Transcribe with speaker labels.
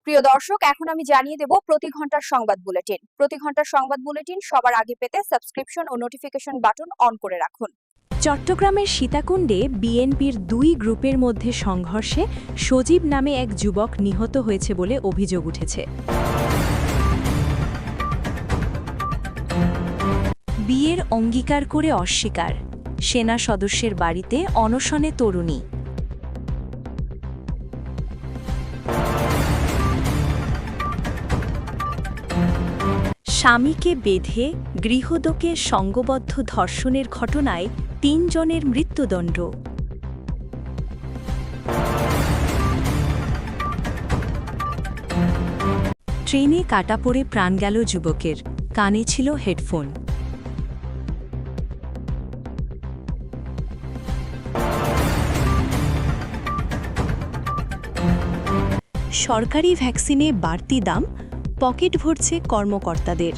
Speaker 1: প্রিয় দর্শক, এখন আমি জানিয়ে দেব প্রতি ঘন্টার সংবাদ বুলেটিন। প্রতি ঘন্টার সংবাদ বুলেটিন সবার আগে পেতে সাবস্ক্রিপশন ও নোটিফিকেশন বাটন অন করে রাখুন।
Speaker 2: চট্টগ্রামের সীতাকুণ্ডে বিএনপির দুই গ্রুপের মধ্যে সংঘর্ষে সজীব নামে এক যুবক নিহত হয়েছে বলে অভিযোগ উঠেছে। বিয়ের অঙ্গীকার করে অস্বীকার, সেনা সদস্যের বাড়িতে অনশনে তরুণী। স্বামীকে বেঁধে গৃহদোকে সংঘবদ্ধ ধর্ষণের ঘটনায় ৩ জনের মৃত্যুদণ্ড। ট্রেনে কাটা পড়ে প্রাণ গেল যুবকের, কানে ছিল হেডফোন। সরকারি ভ্যাকসিনে বাড়তি দাম, পকেট ভরছে কর্মকর্তাদের।